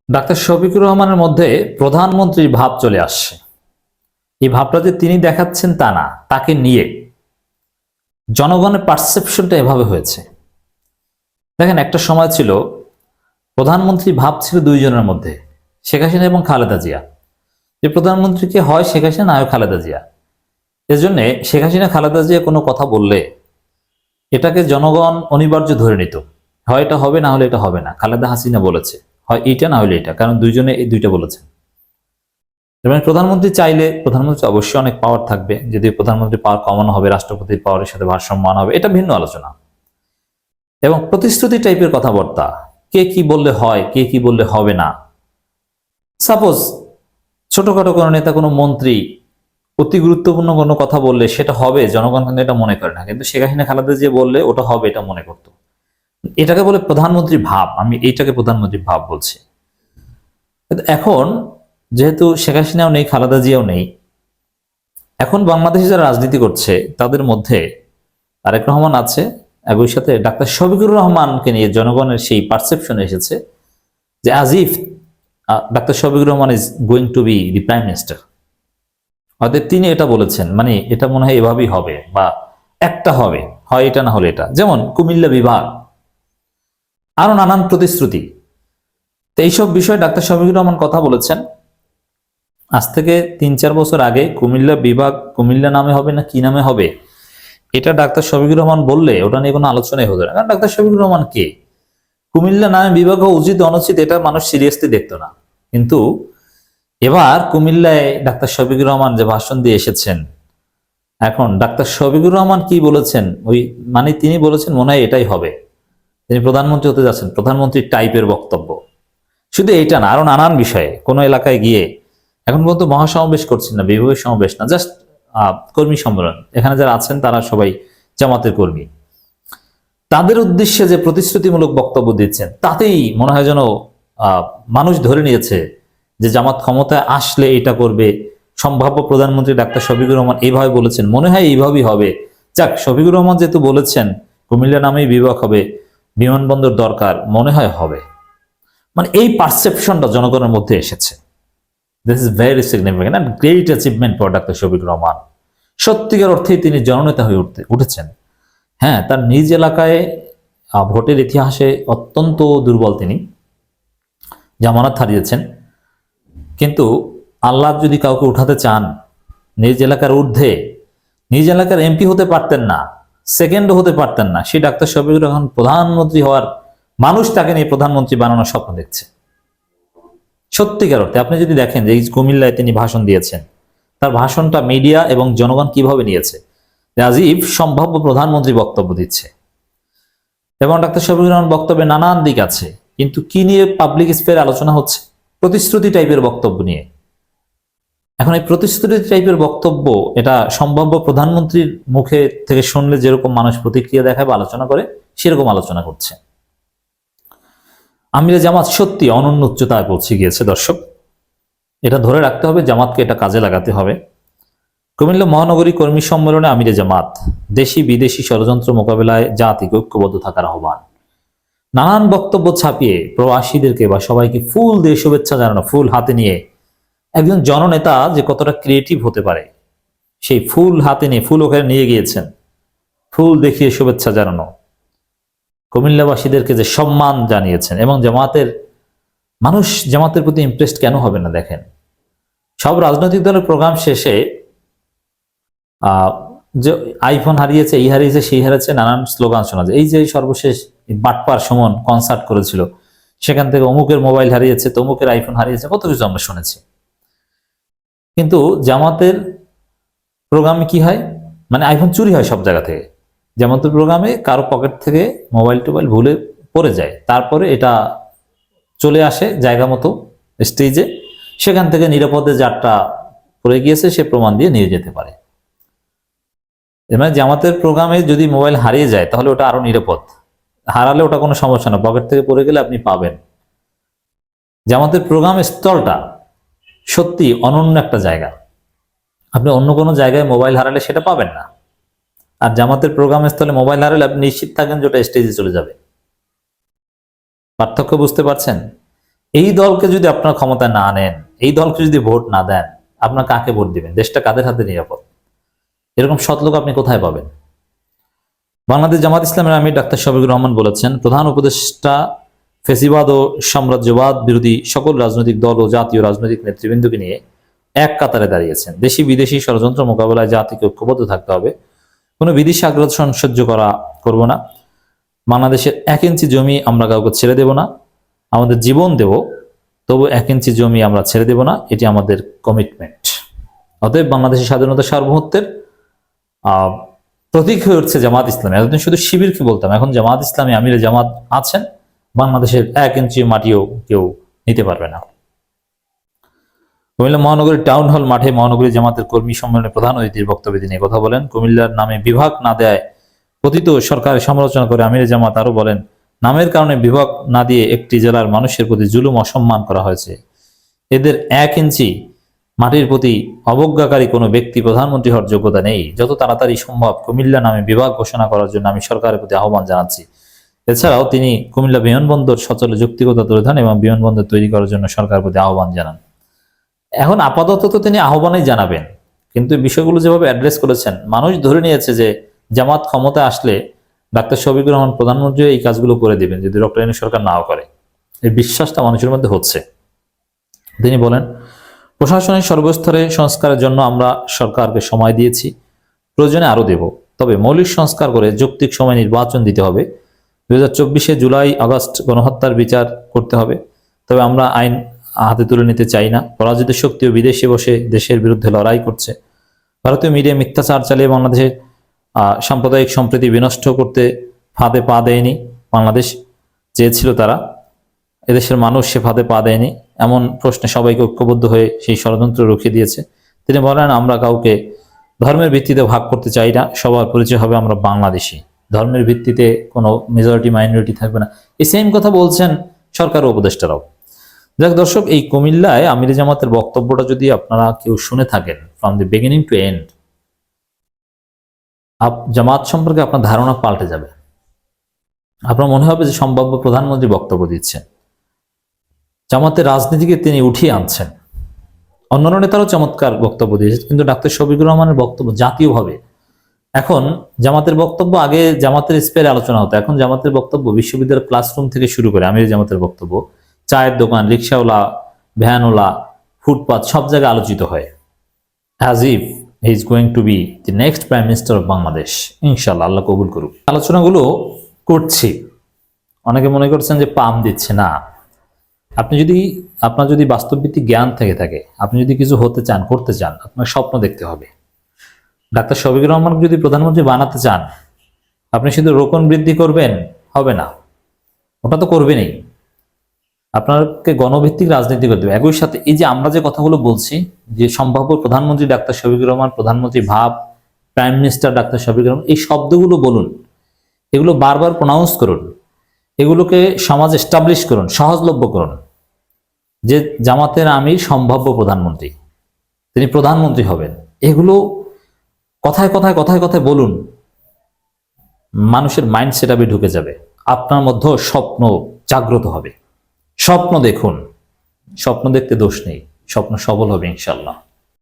Doctor Shafiqur রহমানের মধ্যে প্রধানমন্ত্রীর ভাব চলে আসছে। এই ভাবটা যে তিনি দেখাচ্ছেন তা না, তাকে নিয়ে জনগণের পারসেপশনটা এভাবে হয়েছে। দেখেন, একটা সময় ছিল প্রধানমন্ত্রী ভাব ছিল দুইজনের মধ্যে, শেখ হাসিনা এবং খালেদা জিয়া। যে প্রধানমন্ত্রীকে হয় শেখ হাসিনা, না হয় খালেদা জিয়া। এজন্য শেখ হাসিনা খালেদা জিয়া কোনো কথা বললে এটাকে জনগণ অনিবার্য ধরে নিত, হয় এটা হবে, না হলে এটা হবে না। খালেদা হাসিনা বলেছে, হয় এইটা না হলে এটা, কারণ দুইজনে এই দুইটা বলেছে। মানে প্রধানমন্ত্রী চাইলে প্রধানমন্ত্রী অবশ্যই অনেক পাওয়ার থাকবে, যদি প্রধানমন্ত্রী পাওয়ার কমানো হবে, রাষ্ট্রপতির পাওয়ারের সাথে ভারসাম্য আনা হবে, এটা ভিন্ন আলোচনা। এবং প্রতিশ্রুতি টাইপের কথাবার্তা, কে কি বললে হয়, কে কি বললে হবে না। সাপোজ ছোটখাটো কোনো নেতা, কোনো মন্ত্রী অতি গুরুত্বপূর্ণ কোনো কথা বললে সেটা হবে, জনগণ কিন্তু এটা মনে করে না। কিন্তু শেখ হাসিনা খালেদা যে বললে ওটা হবে, এটা মনে করতো। এটাকে বলে প্রধানমন্ত্রী ভাব। আমি এইটাকে প্রধানমন্ত্রী ভাব বলছি। এখন যেহেতু শেখ হাসিনাও নেই, খালেদা জিয়াও নেই, এখন বাংলাদেশে যারা রাজনীতি করছে তাদের মধ্যে তারেক রহমান আছে, একই সাথে ডাক্তার শফিকুর রহমানকে নিয়ে জনগণের সেই পারসেপশন এসেছে যে আজিফ doctor Shafiqur Rahman is going to be the prime minister. অতএব তিনি এটা বলেছেন, মানে এটা মনে হয় এভাবেই হবে, বা একটা হবে, হয় এটা না হলে এটা। যেমন কুমিল্লা বিভাগ, আরো নানান প্রতিশ্রুতি। তো এইসব বিষয়ে ডাক্তার শফিকুর রহমান কথা বলেছেন। আজ থেকে ৩-৪ বছর আগে কুমিল্লা বিভাগ কুমিল্লা নামে হবে না কি নামে হবে, এটা ডাক্তার শফিকুর রহমান বললে ওটা নিয়ে কোনো আলোচনাই হতো না। কারণ ডাক্তার শফিকুর রহমান কে? কুমিল্লা নামে বিভাগ হওয়া উচিত অনুচিত এটা মানুষ সিরিয়াসলি দেখতো না। কিন্তু এবার কুমিল্লায় ডাক্তার শফিকুর রহমান যে ভাষণ দিয়ে এসেছেন, এখন ডাক্তার শফিকুর রহমান কি বলেছেন, ওই মানে তিনি বলেছেন মনে হয় এটাই হবে, তিনি প্রধানমন্ত্রী হতে যাচ্ছেন, প্রধানমন্ত্রী টাইপের বক্তব্য। শুধু এইটা না, আরো নানান বিষয়ে কোনো এলাকায় গিয়ে, এখন পর্যন্ত মহাসমাবেশ করছেন না, বিভাগীয় সমাবেশ না, জাস্ট কর্মী সম্মেলন। এখানে যারা আছেন তারা সবাই জামাতের কর্মী। তাদের উদ্দেশ্যে যে প্রতিশ্রুতিমূলক বক্তব্য দিচ্ছেন, তাতেই মনে হয় যেন মানুষ ধরে নিয়েছে যে জামাত ক্ষমতায় আসলে এটা করবে। সম্ভাব্য প্রধানমন্ত্রী ডাক্তার শফিকুর রহমান এইভাবে বলেছেন, মনে হয় এইভাবেই হবে। যাক, শফিকুর রহমান যেহেতু বলেছেন কুমিল্লা নামেই বিভাগ হবে, বিমানবন্দর দরকার, মনে হয় হবে। মানে এই পারসেপশনটা জনগণের মধ্যে এসেছে। This is very significant and great achievement for doctor Shafiqur Rahman. সত্যিকার অর্থেই তিনি জননেতা হয়ে উঠেছেন। হ্যাঁ, তার নিজ এলাকায় ভোটের ইতিহাসে অত্যন্ত দুর্বল তিনি, জামানত হারিয়েছেন। কিন্তু আল্লাহ যদি কাউকে উঠাতে চান, নিজ এলাকার ঊর্ধ্বে, নিজ এলাকার এমপি হতে পারতেন না, সেকেন্ডও হতে পারতেন না, সেই ডাক্তার শফিকুর রহমান প্রধানমন্ত্রী হওয়ার, মানুষ তাকে নিয়ে প্রধানমন্ত্রী বানানোর স্বপ্ন দেখছে। সত্যিকার অর্থে আপনি যদি দেখেন যে এই কুমিল্লায় তিনি ভাষণ দিয়েছেন, তার ভাষণটা মিডিয়া এবং জনগণ কিভাবে নিয়েছে, রাজীব সম্ভাব্য প্রধানমন্ত্রী বক্তব্য দিচ্ছে। এবং ডাক্তার শফিকুর রহমান বক্তব্যে নানান দিক আছে, কিন্তু কি নিয়ে পাবলিক স্পেয়ারে আলোচনা হচ্ছে? প্রতিশ্রুতি টাইপের বক্তব্য নিয়ে। এখন এই প্রতিশ্রুতি টাইপের বক্তব্য, এটা সম্ভাব্য প্রধানমন্ত্রীর মুখে থেকে শুনলে যেরকম মানুষ প্রতিক্রিয়া দেখায় বা আলোচনা করে, সেরকম আলোচনা করছে। আমিরে জামাত সত্যি অনন্য উচ্চতায় পৌঁছে গিয়েছে দর্শক, এটা ধরে রাখতে হবে, জামাতকে এটা কাজে লাগাতে হবে। কুমিল্লা মহানগরী কর্মী সম্মেলনে আমিরে জামাত দেশি বিদেশি ষড়যন্ত্র মোকাবেলায় জাতিকে ঐক্যবদ্ধ থাকার আহ্বান। নানান বক্তব্য ছাপিয়ে প্রবাসীদেরকে বা সবাইকে ফুল দিয়ে শুভেচ্ছা জানানো, ফুল হাতে নিয়ে। একজন জননেতা যে কতটা ক্রিয়েটিভ হতে পারে, সেই ফুল হাতে নিয়ে, ফুল ওখানে নিয়ে গিয়েছেন, ফুল দেখিয়ে শুভেচ্ছা জানানো, কুমিল্লাবাসীদেরকে যে সম্মান জানিয়েছেন। এবং জামাতের মানুষ জামাতের প্রতি ইমপ্রেসড কেন হবে না? দেখেন, সব রাজনৈতিক দলের প্রোগ্রাম শেষে যে আইফোন হারিয়েছে, এই হারিয়েছে, সেই হারিয়েছে, নানান স্লোগান শোনা যায়। এই যে সর্বশেষ বাটপার সুমন কনসার্ট করেছিল, সেখান থেকে অমুকের মোবাইল হারিয়েছে, তমুকের আইফোন হারিয়েছে, কত কিছু আমরা শুনেছি। কিন্তু জামাতের প্রোগ্রামে কি হয়? মানে আইফোন চুরি হয় সব জায়গা থেকে। জামাতের প্রোগ্রামে কারো পকেট থেকে মোবাইল টোবাইল ভুলে পড়ে যায়, তারপরে এটা চলে আসে জায়গা মতো স্টেজে, সেখান থেকে নিরাপদে যারটা পড়ে গিয়েছে সে প্রমাণ দিয়ে নিয়ে যেতে পারে। মানে জামাতের প্রোগ্রামে যদি মোবাইল হারিয়ে যায় তাহলে ওটা আরো নিরাপদ, হারালে ওটা কোনো সমস্যা না, পকেট থেকে পড়ে গেলে আপনি পাবেন। জামাতের প্রোগ্রাম স্থলটা সত্যি অনন্য একটা জায়গা, আপনি অন্য কোনো জায়গায় মোবাইল হারালে সেটা পাবেন না। আর জামাতের প্রোগ্রাম স্থলে মোবাইল হারালে আপনি নিশ্চিত থাকেন যে ওটা স্টেজে চলে যাবে। পার্থক্য বুঝতে পারছেন? এই দলকে যদি আপনার ক্ষমতায় না আনেন, এই দলকে যদি ভোট না দেন, আপনার কাকে ভোট দিবেন? দেশটা কাদের হাতে নিরাপদ? এরকম সৎ লোক আপনি কোথায় পাবেন? বাংলাদেশ জামাত ইসলামের আমির ডাক্তার শফিকুর রহমান বলেছেন, প্রধান উপদেষ্টা ফেসিবাদ ও সাম্রাজ্যবাদ বিরোধী সকল রাজনৈতিক দল ও জাতীয় রাজনৈতিক নেতৃবৃন্দকে নিয়ে এক কাতারে দাঁড়িয়েছেন। দেশি বিদেশি ষড়যন্ত্র মোকাবেলায় জাতিকে ঐক্যবদ্ধ থাকতে হবে। কোনো বিদেশি আগ্রাসন সহ্য করব না। বাংলাদেশের 1 ইঞ্চি জমি আমরা কাউকে ছেড়ে দেব না। আমাদের জীবন দেব, তবু 1 ইঞ্চি জমি আমরা ছেড়ে দেব না। এটি আমাদের কমিটমেন্ট। অতএব বাংলাদেশের স্বাধীনতা সার্বভৌমত্বের প্রতীক হয়ে উঠছে জামাত ইসলামী। এতদিন শুধু শিবিরকে বলতাম, এখন জামাত ইসলামী আমিরে জামাত আছেন, বাংলাদেশের 1 ইঞ্চি মাটিও কেউ নিতে পারবে না। কুমিল্লা মহানগরীর টাউন হল মাঠে মহানগরী জামাতের কর্মী সম্মেলনে প্রধান অতিথির বক্তব্যে তিনি কথা বলেন। কুমিল্লার নামে বিভাগ না দেয় কথিত সরকারের সমালোচনা করে আমিরে জামাত আরো বলেন, নামের কারণে বিভাগ না দিয়ে একটি জেলার মানুষের প্রতি জুলুম অসম্মান করা হয়েছে। এদের 1 ইঞ্চি মাটির প্রতি অবজ্ঞাকারী কোনো ব্যক্তি প্রধানমন্ত্রী হওয়ার যোগ্যতা নেই। যত তাড়াতাড়ি সম্ভব কুমিল্লা নামে বিভাগ ঘোষণা করার জন্য আমি সরকারের প্রতি আহ্বান জানাচ্ছি। এছাড়াও তিনি কুমিল্লা বিমানবন্দর সচলে যৌক্তিকতা তুলে ধরেন এবং বিমানবন্দর তৈরি করার জন্য সরকারের প্রতি আহ্বান জানান। এখন আপাতত তো তিনি আহ্বানই জানাবেন, কিন্তু বিষয়গুলো যেভাবে অ্যাড্রেস করেছেন, মানুষ ধরে নিয়েছে যে জামাত ক্ষমতা আসলে ডাক্তার শফিকুর রহমান প্রধানমন্ত্রী এই কাজগুলো করে দিবেন যদি ডক্টর ইউনূস সরকার নাও করে। এই বিশ্বাসটা মানুষের মধ্যে হচ্ছে। তিনি বলেন, প্রশাসনের সর্বস্তরে সংস্কারের জন্য আমরা সরকারকে সময় দিয়েছি, প্রয়োজনে আরো দেব। তবে মৌলিক সংস্কার করে যৌক্তিক সময় নির্বাচন দিতে হবে। 2024 জুলাই আগস্ট গণহত্যার বিচার করতে হবে। তবে আমরা আইন হাতে তুলে নিতে চাই না। পরাজিত শক্তিও বিদেশে বসে দেশের বিরুদ্ধে লড়াই করছে। ভারতীয় মিডিয়া মিথ্যাচার চালিয়ে বাংলাদেশের সাম্প্রদায়িক সম্প্রীতি বিনষ্ট করতে ফাঁদে পা দেয়নি। বাংলাদেশ চেয়েছিল তারা, এদেশের মানুষ সে ফাঁদে পা দেয়নি। এমন প্রশ্নে সবাইকে ঐক্যবদ্ধ হয়ে সেই ষড়যন্ত্র রুখে দিয়েছে। তিনি বলেন, আমরা কাউকে ধর্মের ভিত্তিতে ভাগ করতে চাই না। সবার পরিচয় হবে আমরা বাংলাদেশি। ধর্মের ভিত্তিতে কোনো মেজরিটি মাইনরিটি থাকবে না। এই সেম কথা বলছেন সরকার ও উপদেষ্টারাও। যাক দর্শক, এই কুমিল্লায় আমিরে জামাতের বক্তব্যটা যদি আপনারা কেউ শুনে থাকেন from the beginning to end, Jamaat সম্পর্কে আপনার ধারণা পাল্টে যাবে। আপনার মনে হবে যে সম্ভাব্য প্রধানমন্ত্রী বক্তব্য দিচ্ছেন। জামাতের রাজনীতিকে তিনি উঠিয়ে আনছেন। অন্যান্য নেতারাও চমৎকার বক্তব্য দিয়েছেন, কিন্তু ডাক্তার শফিকুর রহমানের বক্তব্য জাতীয়ভাবে। এখন জামাতের বক্তব্য, আগে জামাতের স্পেয়ারে আলোচনা হতো, এখন জামাতের বক্তব্য বিশ্ববিদ্যালয়ের ক্লাসরুম থেকে শুরু করে আমির জামাতের বক্তব্য চায়ের দোকান, রিক্সাওয়ালা, ভ্যানওয়ালা, ফুটপাথ সব জায়গায় আলোচিত হয়। As if he is going to be the next prime minister of Bangladesh. ইনশাআল্লাহ, আল্লাহ কবুল করুক। আলোচনাগুলো করছি, অনেকে মনে করছেন যে পাম দিচ্ছে না। আপনার যদি বাস্তবভিত্তিক জ্ঞান থেকে থাকে, আপনি যদি কিছু হতে চান, করতে চান, আপনার স্বপ্ন দেখতে হবে। ডাক্তার শফিকুর রহমানকে যদি প্রধানমন্ত্রী বানাতে চান, আপনি শুধু রোকন বৃদ্ধি করবেন হবে না, ওটা তো করবেনই। আপনাকে গণভিত্তিক রাজনীতি করতে হবে। একই সাথে এই যে আমরা যে কথাগুলো বলছি, যে সম্ভাব্য প্রধানমন্ত্রী ডাক্তার শফিকুর রহমান, প্রধানমন্ত্রী ভাব, prime minister doctor Shafiqur Rahman, এই শব্দগুলো বলুন, এগুলো বারবার প্রনাউন্স করুন, এগুলোকে সমাজ এস্টাবলিশ করুন, সহজলভ্য করুন যে জামাতের আমির সম্ভাব্য প্রধানমন্ত্রী, তিনি প্রধানমন্ত্রী হবেন। এগুলো কথায় কথায় কথায় কথায় বলুন, মানুষের মাইন্ড সেটআপে ঢুকে যাবে। আপনার মধ্যে স্বপ্ন জাগ্রত হবে। স্বপ্ন দেখুন, স্বপ্ন দেখতে দোষ নেই, স্বপ্ন সফল হবে ইনশাআল্লাহ।